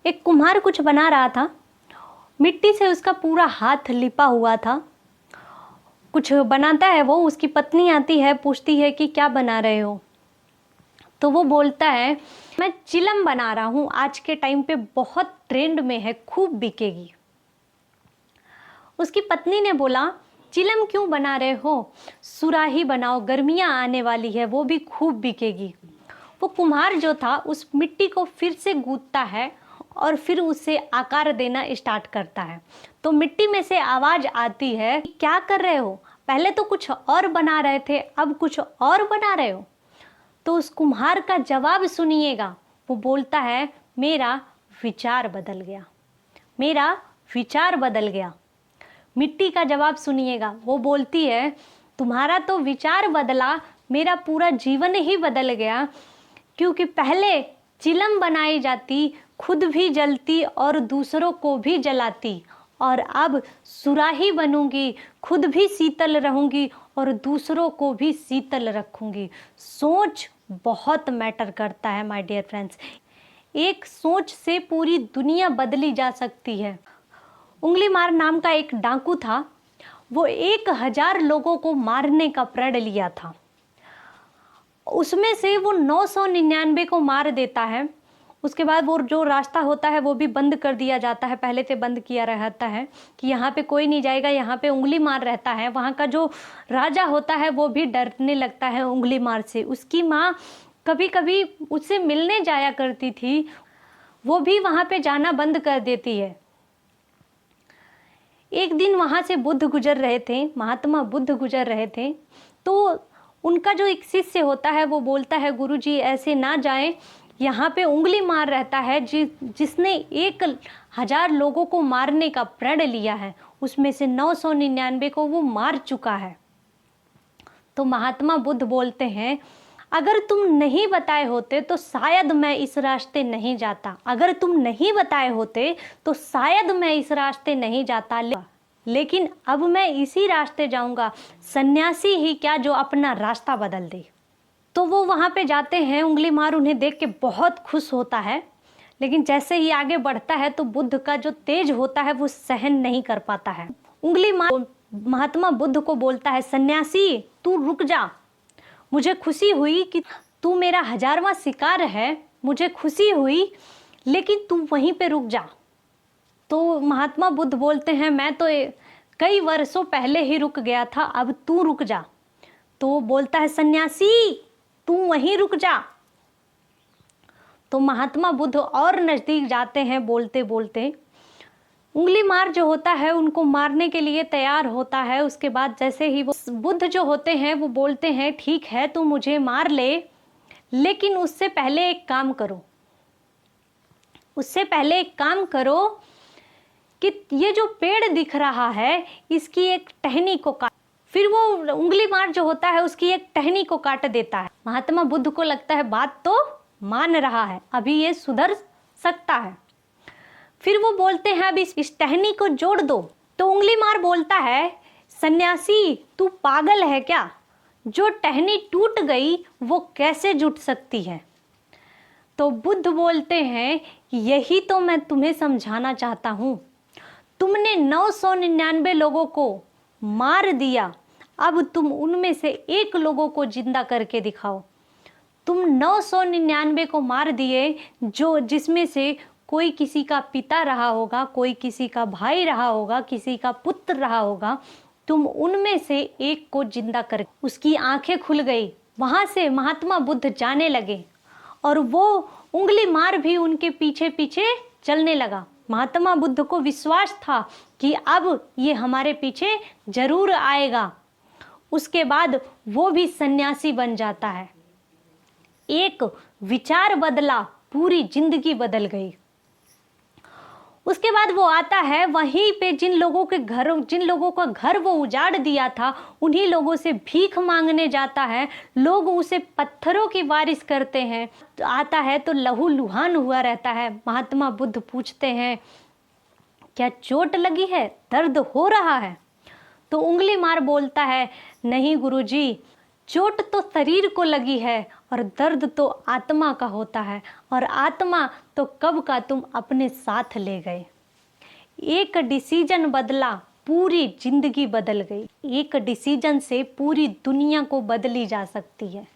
एक कुम्हार कुछ बना रहा था। मिट्टी से उसका पूरा हाथ लिपा हुआ था। कुछ बनाता है वो, उसकी पत्नी आती है, पूछती है कि क्या बना रहे हो। तो वो बोलता है मैं चिलम बना रहा हूँ, आज के टाइम पे बहुत ट्रेंड में है, खूब बिकेगी। उसकी पत्नी ने बोला चिलम क्यों बना रहे हो, सुराही बनाओ, गर्मियाँ आने वाली है, वो भी खूब बिकेगी। वो कुम्हार जो था उस मिट्टी को फिर से गूंथता है और फिर उसे आकार देना स्टार्ट करता है। तो मिट्टी में से आवाज आती है, क्या कर रहे हो, पहले तो कुछ और बना रहे थे, अब कुछ और बना रहे हो। तो उस कुम्हार का जवाब सुनिएगा। वो बोलता है मेरा विचार बदल गया, मेरा विचार बदल गया। मिट्टी का जवाब सुनिएगा। वो बोलती है तुम्हारा तो विचार बदला, मेरा पूरा जीवन ही बदल गया, क्योंकि पहले चिलम बनाई जाती, खुद भी जलती और दूसरों को भी जलाती, और अब सुराही बनूंगी, खुद भी शीतल रहूंगी और दूसरों को भी शीतल रखूंगी। सोच बहुत मैटर करता है माय डियर फ्रेंड्स। एक सोच से पूरी दुनिया बदली जा सकती है। उंगलीमार नाम का एक डाकू था। वो 1000 लोगों को मारने का प्रण लिया था। उसमें से वो 999 को मार देता है। उसके बाद वो जो रास्ता होता है वो भी बंद कर दिया जाता है, पहले से बंद किया रहता है कि यहाँ पे कोई नहीं जाएगा, यहाँ पे उंगलीमार रहता है। वहाँ का जो राजा होता है वो भी डरने लगता है उंगलीमार से। उसकी माँ कभी कभी उससे मिलने जाया करती थी, वो भी वहाँ पे जाना बंद कर देती है। एक दिन वहाँ से बुद्ध गुजर रहे थे, महात्मा बुद्ध गुजर रहे थे। तो उनका जो एक शिष्य होता है वो बोलता है गुरुजी ऐसे ना जाएं, यहाँ पे उंगलीमार रहता है जिसने 1000 लोगों को मारने का प्रण लिया है, उसमें से 999 को वो मार चुका है। तो महात्मा बुद्ध बोलते हैं अगर तुम नहीं बताए होते तो शायद मैं इस रास्ते नहीं जाता, अगर तुम नहीं बताए होते तो शायद मैं इस रास्ते नहीं जाता, लेकिन अब मैं इसी रास्ते जाऊंगा। सन्यासी ही क्या जो अपना रास्ता बदल दे। तो वो वहाँ पे जाते हैं। उंगलीमार उन्हें देख के बहुत खुश होता है, लेकिन जैसे ही आगे बढ़ता है तो बुद्ध का जो तेज होता है वो सहन नहीं कर पाता है। उंगलीमार महात्मा बुद्ध को बोलता है सन्यासी तू रुक जा, मुझे खुशी हुई कि तू मेरा 1000वां शिकार है, मुझे खुशी हुई, लेकिन तू वहीं पे रुक जा। तो महात्मा बुद्ध बोलते हैं मैं तो कई वर्षों पहले ही रुक गया था, अब तू रुक जा। तो बोलता है सन्यासी तू वहीं रुक जा। तो महात्मा बुद्ध और नजदीक जाते हैं, बोलते बोलते उंगलीमार जो होता है उनको मारने के लिए तैयार होता है। उसके बाद जैसे ही वो बुद्ध जो होते हैं वो बोलते हैं ठीक है तू मुझे मार ले, लेकिन उससे पहले एक काम करो, उससे पहले एक काम करो कि ये जो पेड़ दिख रहा है इसकी एक टहनी को काट। फिर वो उंगलीमार जो होता है उसकी एक टहनी को काट देता है। महात्मा बुद्ध को लगता है बात तो मान रहा है, अभी ये सुधर सकता है। फिर वो बोलते हैं अब इस टहनी को जोड़ दो। तो उंगलीमार बोलता है सन्यासी तू पागल है क्या, जो टहनी टूट गई वो कैसे जुट सकती है। तो बुद्ध बोलते हैं यही तो मैं तुम्हें समझाना चाहता हूँ, तुमने 999 लोगों को मार दिया, अब तुम उनमें से एक लोगों को जिंदा करके दिखाओ। तुम 999 को मार दिए, जो जिसमें से कोई किसी का पिता रहा होगा, कोई किसी का भाई रहा होगा, किसी का पुत्र रहा होगा, तुम उनमें से एक को जिंदा कर। उसकी आंखें खुल गई। वहां से महात्मा बुद्ध जाने लगे और वो उंगलीमार भी उनके पीछे पीछे चलने लगा। महात्मा बुद्ध को विश्वास था कि अब ये हमारे पीछे जरूर आएगा। उसके बाद वो भी सन्यासी बन जाता है। एक विचार बदला, पूरी जिंदगी बदल गई। उसके बाद वो आता है वहीं पे जिन लोगों का घर वो उजाड़ दिया था, उन्हीं लोगों से भीख मांगने जाता है। लोग उसे पत्थरों की बारिश करते हैं। आता है तो लहू लुहान हुआ रहता है। महात्मा बुद्ध पूछते हैं क्या चोट लगी है, दर्द हो रहा है। तो उंगलीमार बोलता है नहीं गुरुजी, चोट तो शरीर को लगी है और दर्द तो आत्मा का होता है, और आत्मा तो कब का तुम अपने साथ ले गए। एक डिसीजन बदला, पूरी जिंदगी बदल गई। एक डिसीजन से पूरी दुनिया को बदली जा सकती है।